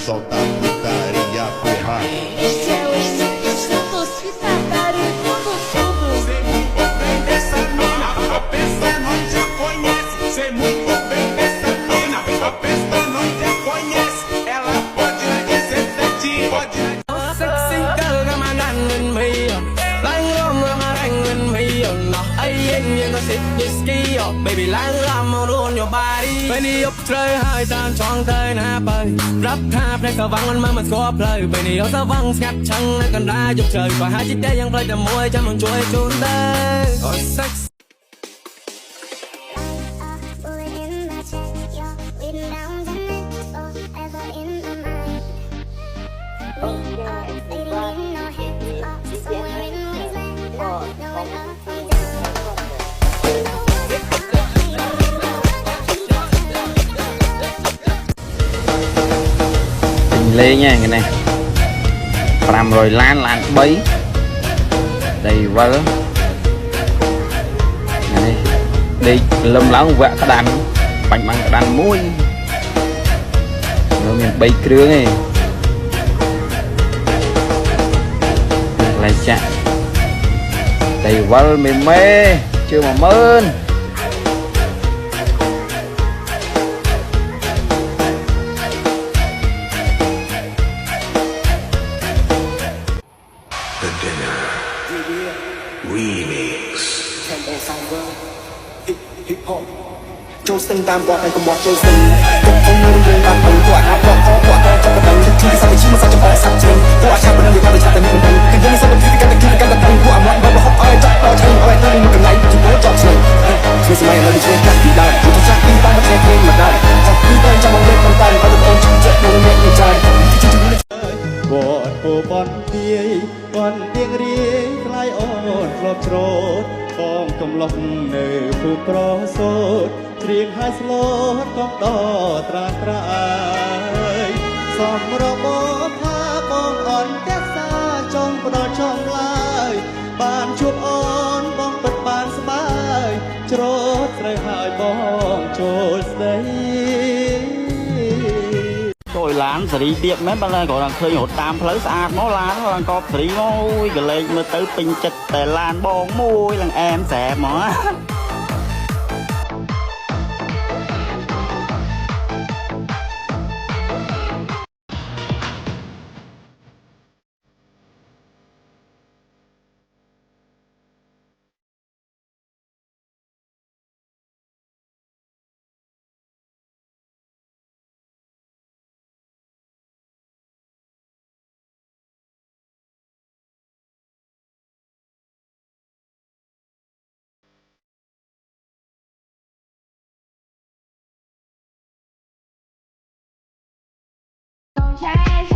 solta a putaria, porra. Esse é o início do Citadari tudo. Sei muito bem dessa mina, a festa nós já conhece. Sei muito bem dessa mina, a festa nós já conhece. Ela pode na 17, pode na sexy girl, come on and me. Lang rom rom and me. No, I ain't you gonna sit this ski up, baby. Lang rom on your body. ពេលនេះយកត្រូវហើយតាមចង់ទៅណាបើរាប់ថាផ្នែកស្វាំងមិនមកស្គាល់ផ្លូវពេលនេះយកស្វាំងស្ងាត់ឆឹងនៅកណ្ដាលយកជ្រៅបើហាចិត្តតែយ៉ាងផ្លេចតែមួយចាំនឹងជួយជូនទៅអូ sex lên nha cái này 500 ล้านล้าน 3 đây vỡ này đi lâm láo vạ cái đàn bánh bằng cái đàn muối nó miền bay krương này lại chạm đây vỡ mềm mê chưa mà mơn Châu sinh tam quạt này cùng bọt châu sinh cùng ông nuôi đường bàn bóng quạt áo quạt khó quạt to trong bậc đằng khi sao chỉ mà sao trong bóng sạch trên quạt cha bên người ta được cha tình mình khi những sao bên phía cái khi cái tầng của âm loạn bao bọc ai chắc bao chân ai tới mình cần lấy chỉ có chọn chơi người xem mày là đi chơi cách đi đời tôi chắc đi ta mất nghe mà đời chắc đi tới trong bóng đêm con tay bao nhiêu trong chuyện đâu nghe người traiบอดโอบอนเพียบอนเพียงเรียงคลายอ่อนครอบโฉดกองกำลังเนื้อผู้ปรโสดเรียงให้สลดกองต่อตราตรายสอมระบบพาปองอ่อนแก้ซาจงปลอดช่องลายบานชุบอ่อนบ้องเปิดบานสบายโจดใส่หายบ้องโจดใส่ Rồi lán xử lý tiệm mấy bạn gọi là khơi hột tam phơi sạch nó lán là có xử lý môi cái lên mới tới pin chật tại lan bong môi là em xẹp mà Já é